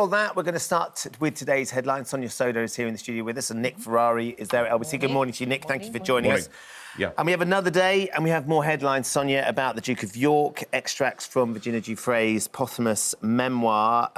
all that, we're going to start with today's headline. Sonia Sodha is here in the studio with us, and Nick Ferrari is there at LBC. Good morning to you, Nick. Thank you for joining us. Yeah. And we have another day, and we have more headlines, Sonia, about the Duke of York, extracts from Virginia Giuffre's posthumous memoir.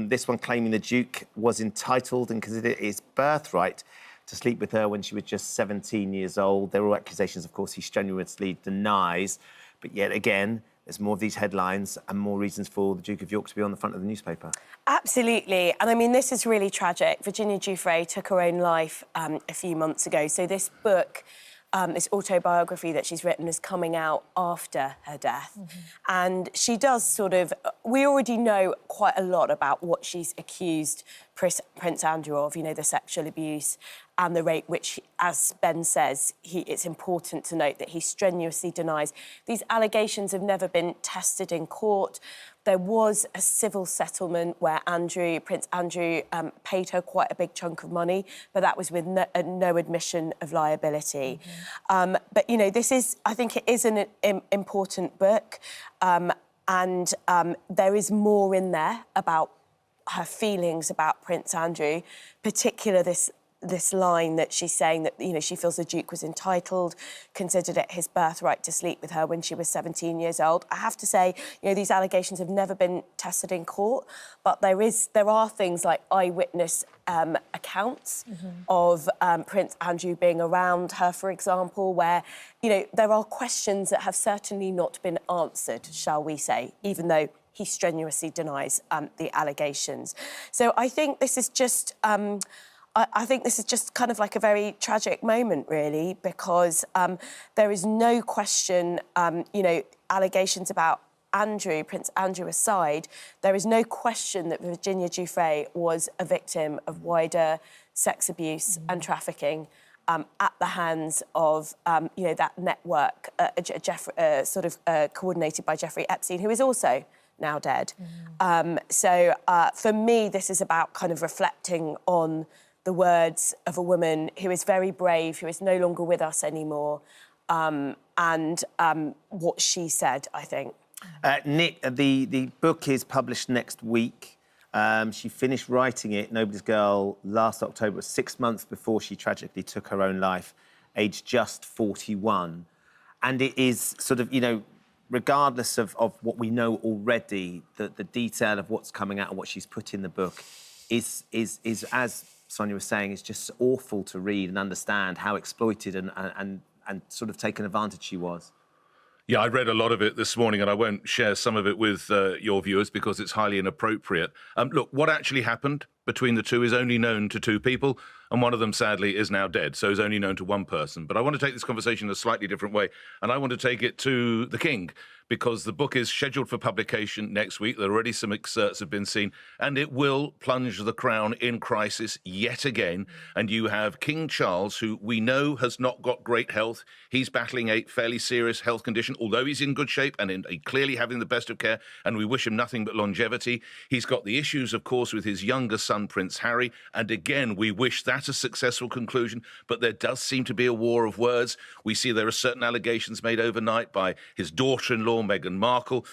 This one claiming the Duke was entitled and considered it his birthright to sleep with her when she was just 17 years old. There are all accusations, of course, he strenuously denies. But yet again, there's more of these headlines and more reasons for the Duke of York to be on the front of the newspaper. Absolutely. And I mean, this is really tragic. Virginia Giuffre took her own life a few months ago. So this book, this autobiography that she's written, is coming out after her death. And she does sort of... We already know quite a lot about what she's accused Prince Andrew of, you know, the sexual abuse and the rape, which, as Ben says, it's important to note that he strenuously denies. These allegations have never been tested in court. There was a civil settlement where Prince Andrew paid her quite a big chunk of money, but that was with no admission of liability. But, you know, I think it is an important book, and there is more in there about her feelings about Prince Andrew, particularly this line that she's saying that, you know, she feels the Duke was entitled, considered it his birthright to sleep with her when she was 17 years old. I have to say, you know, these allegations have never been tested in court, but there are things like eyewitness accounts of Prince Andrew being around her, for example, where, you know, there are questions that have certainly not been answered, shall we say, even though he strenuously denies the allegations. So I think this is just... I think this is just kind of like a very tragic moment, really, because there is no question, you know, allegations about Prince Andrew aside, there is no question that Virginia Giuffre was a victim of wider sex abuse and trafficking at the hands of, you know, that network, coordinated by Jeffrey Epstein, who is also now dead. So for me, this is about kind of reflecting on the words of a woman who is very brave, who is no longer with us anymore, and what she said, I think. Nick, the book is published next week. She finished writing it, Nobody's Girl, last October, 6 months before she tragically took her own life, aged just 41. And it is sort of, you know, regardless of what we know already, the detail of what's coming out and what she's put in the book is as Sonia was saying, it's just awful to read and understand how exploited and sort of taken advantage she was. Yeah, I read a lot of it this morning, and I won't share some of it with your viewers because it's highly inappropriate. Look, what actually happened between the two is only known to two people, and one of them, sadly, is now dead, so is only known to one person. But I want to take this conversation in a slightly different way, and I want to take it to the King, because the book is scheduled for publication next week. There are already some excerpts have been seen, and it will plunge the crown in crisis yet again. And you have King Charles, who we know has not got great health. He's battling a fairly serious health condition, although he's in good shape and clearly having the best of care, and we wish him nothing but longevity. He's got the issues, of course, with his younger son, Prince Harry, and again, we wish that a successful conclusion, but there does seem to be a war of words. We see there are certain allegations made overnight by his daughter-in-law, Meghan Markle,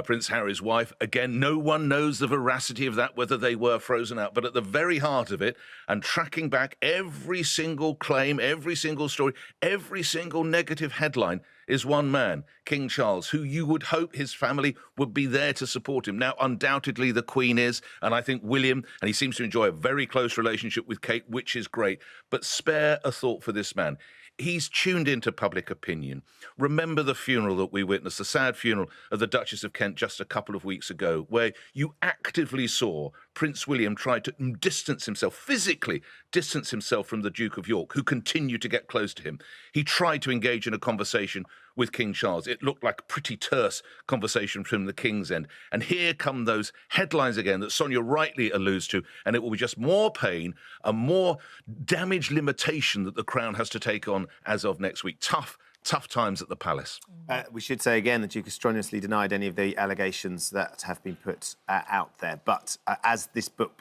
Prince Harry's wife. Again, no one knows the veracity of that, whether they were frozen out. But at the very heart of it, and tracking back every single claim, every single story, every single negative headline, is one man, King Charles, who you would hope his family would be there to support him. Now, undoubtedly, the Queen is, and I think William, and he seems to enjoy a very close relationship with Kate, which is great. But spare a thought for this man. He's tuned into public opinion. Remember the funeral that we witnessed, the sad funeral of the Duchess of Kent just a couple of weeks ago, where you actively saw Prince William try to physically distance himself from the Duke of York, who continued to get close to him. He tried to engage in a conversation with King Charles. It looked like a pretty terse conversation from the King's end. And here come those headlines again that Sonia rightly alludes to, and it will be just more pain and more damage limitation that the Crown has to take on as of next week. Tough times at the palace. We should say again, the Duke has strenuously denied any of the allegations that have been put out there. But as this book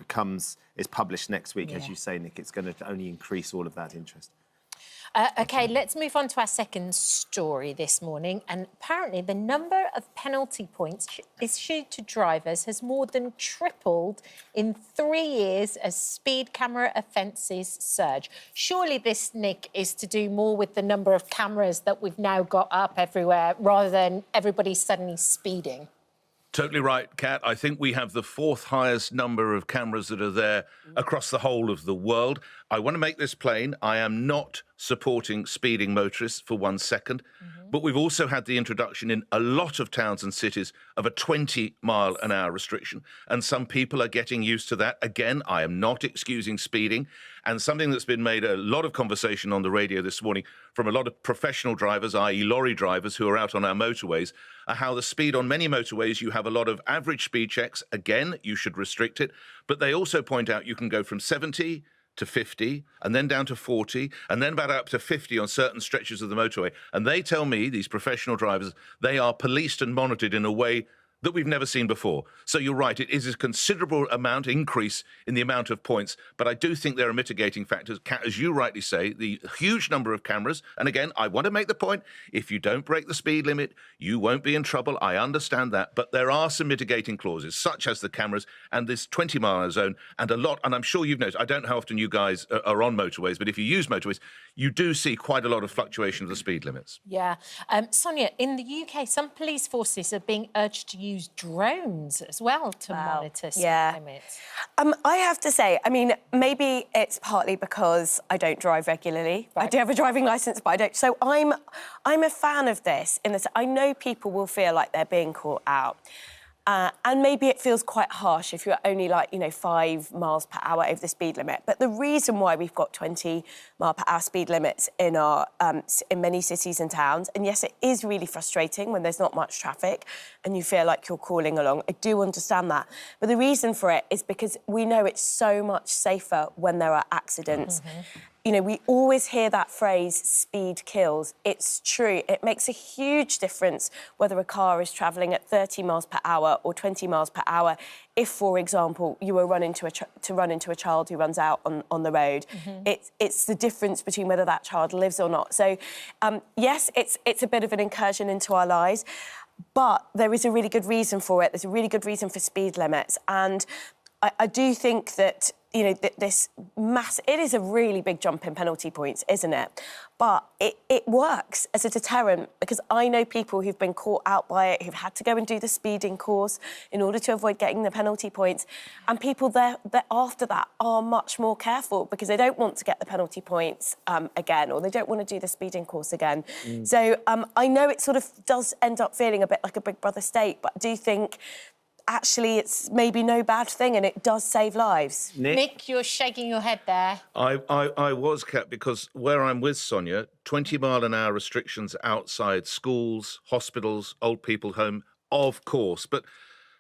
is published next week, as you say, Nick, it's going to only increase all of that interest. OK, let's move on to our second story this morning. And apparently the number of penalty points issued to drivers has more than tripled in 3 years as speed camera offences surge. Surely this, Nick, is to do more with the number of cameras that we've now got up everywhere rather than everybody suddenly speeding. Totally right, Kat. I think we have the 4th highest number of cameras that are there across the whole of the world. I want to make this plain. I am not supporting speeding motorists for 1 second. But we've also had the introduction in a lot of towns and cities of a 20-mile-an-hour restriction. And some people are getting used to that. Again, I am not excusing speeding. And something that's been made a lot of conversation on the radio this morning from a lot of professional drivers, i.e. lorry drivers who are out on our motorways, are how the speed on many motorways, you have a lot of average speed checks. Again, you should restrict it. But they also point out you can go from 70 to 50, and then down to 40, and then back up to 50 on certain stretches of the motorway. And they tell me, these professional drivers, they are policed and monitored in a way that we've never seen before. So you're right, it is a considerable increase in the amount of points, but I do think there are mitigating factors. Kat, as you rightly say, the huge number of cameras, and again, I want to make the point, if you don't break the speed limit, you won't be in trouble. I understand that, but there are some mitigating clauses, such as the cameras and this 20-mile zone, and a lot, and I'm sure you've noticed, I don't know how often you guys are on motorways, but if you use motorways, you do see quite a lot of fluctuation of the speed limits. Yeah. Sonia, in the UK, some police forces are being urged to use drones as well to monitor speed limits. I have to say, I mean, maybe it's partly because I don't drive regularly. Right. I do have a driving licence, but I don't. So I'm a fan of this in that I know people will feel like they're being caught out. And maybe it feels quite harsh if you're only 5 miles per hour over the speed limit. But the reason why we've got 20-mile-per-hour speed limits in in many cities and towns, and yes, it is really frustrating when there's not much traffic and you feel like you're crawling along. I do understand that. But the reason for it is because we know it's so much safer when there are accidents. You know, we always hear that phrase, speed kills. It's true. It makes a huge difference whether a car is travelling at 30 miles per hour or 20 miles per hour. If, for example, you were run into a child who runs out on the road, it's the difference between whether that child lives or not. So, yes, it's a bit of an incursion into our lives, but there is a really good reason for it. There's a really good reason for speed limits. And I do think that, you know, it is a really big jump in penalty points, isn't it? But it works as a deterrent because I know people who've been caught out by it, who've had to go and do the speeding course in order to avoid getting the penalty points. And people that after that are much more careful because they don't want to get the penalty points again, or they don't want to do the speeding course again. So I know it sort of does end up feeling a bit like a Big Brother state, but I do think actually it's maybe no bad thing and it does save lives. Nick, you're shaking your head there. I was, Kat, because where I'm with Sonia, 20-mile-an-hour restrictions outside schools, hospitals, old people home, of course. But,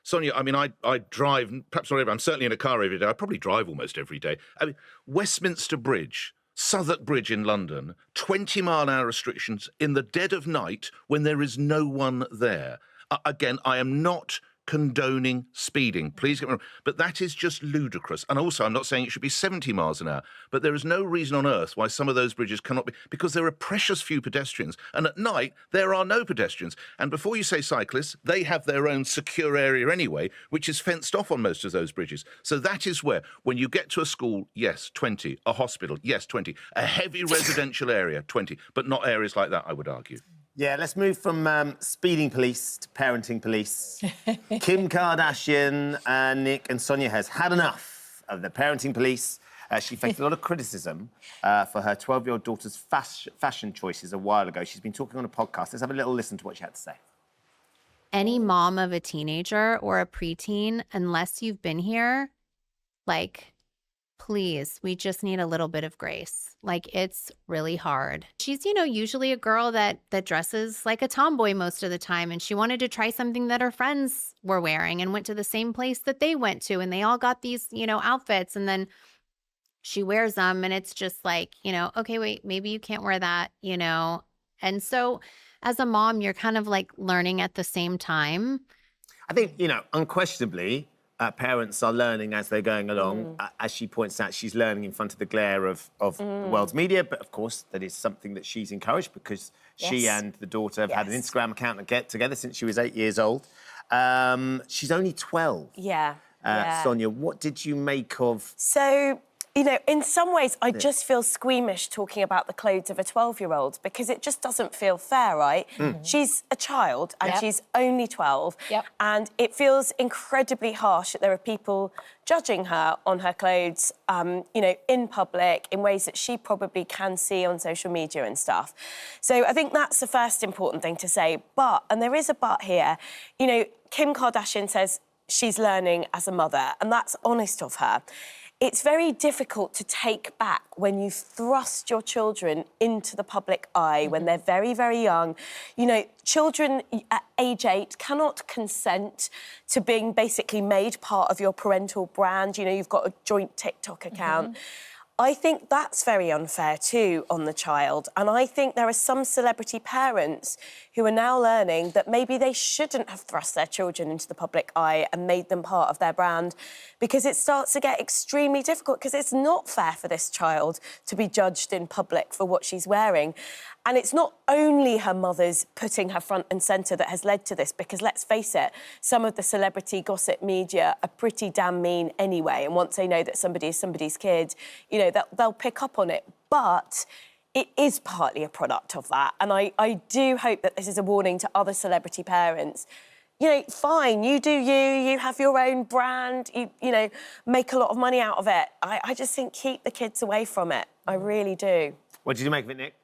Sonia, I mean, I drive, perhaps not every day, I'm certainly in a car every day. I probably drive almost every day. I mean, Westminster Bridge, Southwark Bridge in London, 20-mile-an-hour restrictions in the dead of night when there is no one there. Again, I am not condoning speeding. Please get me wrong. But that is just ludicrous. And also, I'm not saying it should be 70 miles an hour, but there is no reason on earth why some of those bridges cannot be, because there are precious few pedestrians. And at night, there are no pedestrians. And before you say cyclists, they have their own secure area anyway, which is fenced off on most of those bridges. So that is where, when you get to a school, yes, 20. A hospital, yes, 20. A heavy residential area, 20. But not areas like that, I would argue. Yeah, let's move from speeding police to parenting police. Kim Kardashian, Nick and Sonia has had enough of the parenting police. She faced a lot of criticism for her 12-year-old daughter's fashion choices a while ago. She's been talking on a podcast. Let's have a little listen to what she had to say. Any mom of a teenager or a preteen, unless you've been here, please, we just need a little bit of grace. It's really hard. She's, usually a girl that dresses like a tomboy most of the time, and she wanted to try something that her friends were wearing and went to the same place that they went to, and they all got these, outfits, and then she wears them, and it's just okay, wait, maybe you can't wear that, And so as a mom, you're kind of learning at the same time. I think, unquestionably, parents are learning as they're going along. As she points out, she's learning in front of the glare of the world's media, but of course that is something that she's encouraged because she and the daughter have had an Instagram account and get together since she was 8 years old. She's only 12. Sonia, what did you make of... So, you know, in some ways, I just feel squeamish talking about the clothes of a 12-year-old because it just doesn't feel fair, right? She's a child and she's only 12. And it feels incredibly harsh that there are people judging her on her clothes, you know, in public in ways that she probably can see on social media and stuff. So I think that's the first important thing to say. But, and there is a but here, you know, Kim Kardashian says she's learning as a mother, and that's honest of her. It's very difficult to take back when you thrust your children into the public eye when they're very, very young. You know, children at age 8 cannot consent to being basically made part of your parental brand. You know, you've got a joint TikTok account. I think that's very unfair too on the child. And I think there are some celebrity parents who are now learning that maybe they shouldn't have thrust their children into the public eye and made them part of their brand, because it starts to get extremely difficult, because it's not fair for this child to be judged in public for what she's wearing. And it's not only her mother's putting her front and centre that has led to this, because let's face it, some of the celebrity gossip media are pretty damn mean anyway. And once they know that somebody is somebody's kid, you know, they'll pick up on it. But it is partly a product of that. And I do hope that this is a warning to other celebrity parents. You know, fine, you do you have your own brand, you know, make a lot of money out of it. I just think keep the kids away from it. I really do. What did you make of it, Nick?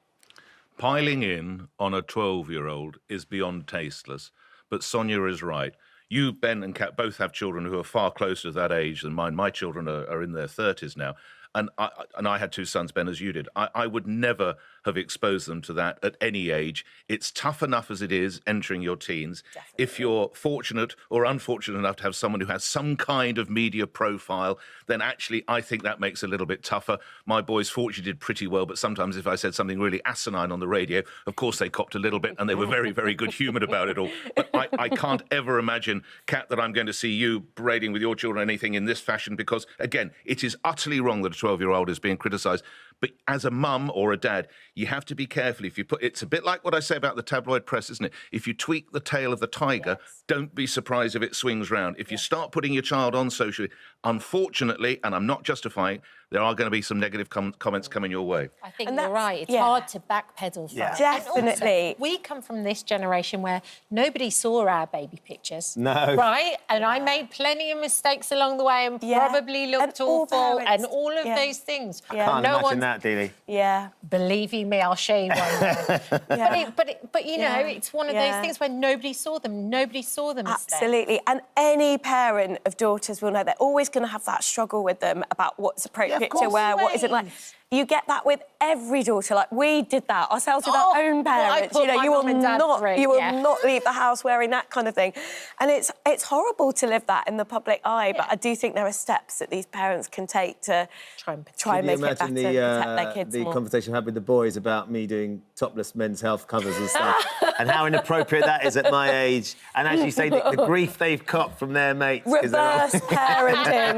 Piling in on a 12-year-old is beyond tasteless, but Sonia is right. You, Ben and Kat, both have children who are far closer to that age than mine. My children are in their 30s now. And I had 2 sons, Ben, as you did. I would never have exposed them to that at any age. It's tough enough as it is entering your teens. Definitely. If you're fortunate or unfortunate enough to have someone who has some kind of media profile, then actually I think that makes it a little bit tougher. My boys fortunately did pretty well, but sometimes if I said something really asinine on the radio, of course they copped a little bit and they were very, very good-humoured about it all. But I can't ever imagine, Kat, that I'm going to see you parading with your children or anything in this fashion because, again, it is utterly wrong that a 12-year-old is being criticised. But as a mum or a dad, you have to be careful. If you put, it's a bit like what I say about the tabloid press, isn't it? If you tweak the tail of the tiger, don't be surprised if it swings round. If you start putting your child on socially, unfortunately, and I'm not justifying, there are going to be some negative comments coming your way. I think you're right. It's hard to backpedal from. Definitely. Also, we come from this generation where nobody saw our baby pictures. No. Right? And I made plenty of mistakes along the way and probably looked awful and all of those things. I can't imagine that, Dealey. Believe you me, I'll show you one. But you know, it's one of those things where nobody saw them. Nobody saw them. Absolutely. And any parent of daughters will know they're always going to have that struggle with them about what's appropriate to wear, what isn't. Like, you get that with every daughter. Like, we did that ourselves with our own parents. You know, you will not leave the house wearing that kind of thing. And it's horrible to live that in the public eye, but I do think there are steps that these parents can take to try and make it better, protect their kids more. The conversation I had with the boys about me doing topless men's health covers and stuff, and how inappropriate that is at my age. And as you say, the grief they've copped from their mates. Reverse parenting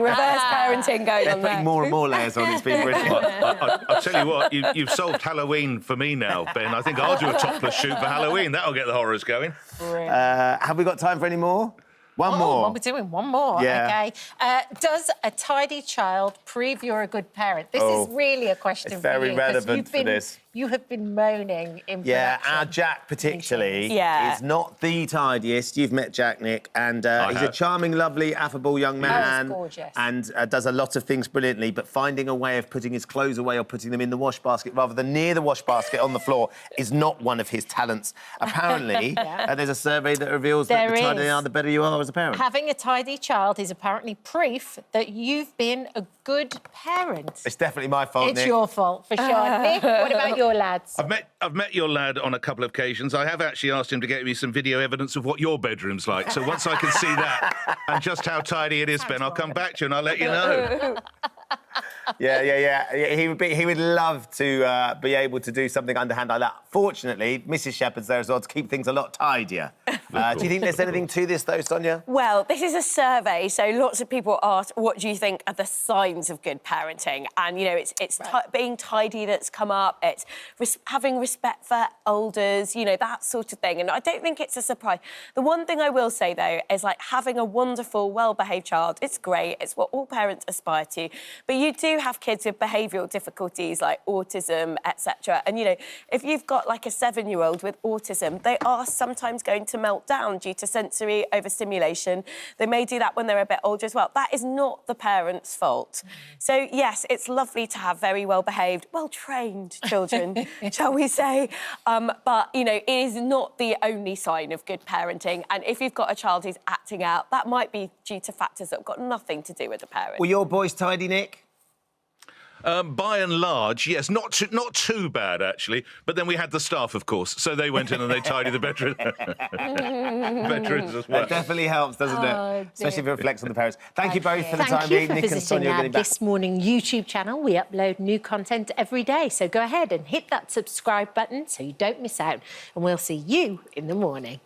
going on there. They're putting more and more layers on. It's been brilliant. I'll tell you what, you've solved Halloween for me now, Ben. I think I'll do a topless shoot for Halloween. That'll get the horrors going. Have we got time for any more? One more. Well, we're doing one more, OK. Does a tidy child prove you're a good parent? This is really a question it's for you. very relevant for this. You have been moaning in production. production. Our Jack particularly is not the tidiest. You've met Jack, Nick, and he's a charming, lovely, affable young man. Oh, he's gorgeous. And does a lot of things brilliantly, but finding a way of putting his clothes away or putting them in the wash basket rather than near the wash basket on the floor is not one of his talents. Apparently, there's a survey that reveals that the tidier you are, the better you are as a parent. Having a tidy child is apparently proof that you've been a good parent. It's definitely my fault, It's Nick. your fault, for sure. Nick, what about your lads? I've met your lad on a couple of occasions. I have actually asked him to get me some video evidence of what your bedroom's like. So once I can see that and just how tidy it is, Ben, I'll come back to you and I'll let you know. He would love to be able to do something underhand like that. Fortunately, Mrs. Shepherd's there as well to keep things a lot tidier Do you think there's anything to this, though, Sonia? Well, this is a survey, so lots of people asked, what do you think are the signs of good parenting? And, you know, it's being tidy that's come up, it's having respect for elders, you know, that sort of thing. And I don't think it's a surprise. The one thing I will say, though, is, like, having a wonderful, well-behaved child, it's great, it's what all parents aspire to. But you do have kids with behavioural difficulties, like autism, etc. And, you know, if you've got, like, a 7-year-old with autism, they are sometimes going to melt down due to sensory overstimulation. They may do that when they're a bit older as well. That is not the parent's fault. So, yes, it's lovely to have very well-behaved, well-trained children, shall we say. But, you know, it is not the only sign of good parenting. And if you've got a child who's acting out, that might be due to factors that have got nothing to do with the parent. Were your boys tidy, Nick? By and large, yes, not too bad, actually. But then we had the staff, of course, so they went in and they tidied the bedroom. bedrooms as well. That definitely helps, doesn't it? Especially if it reflects on the parents. Thank you both for the time Thank you being. for Nick and visiting Sonia are our getting back. This Morning YouTube channel. We upload new content every day, so go ahead and hit that subscribe button so you don't miss out. And we'll see you in the morning.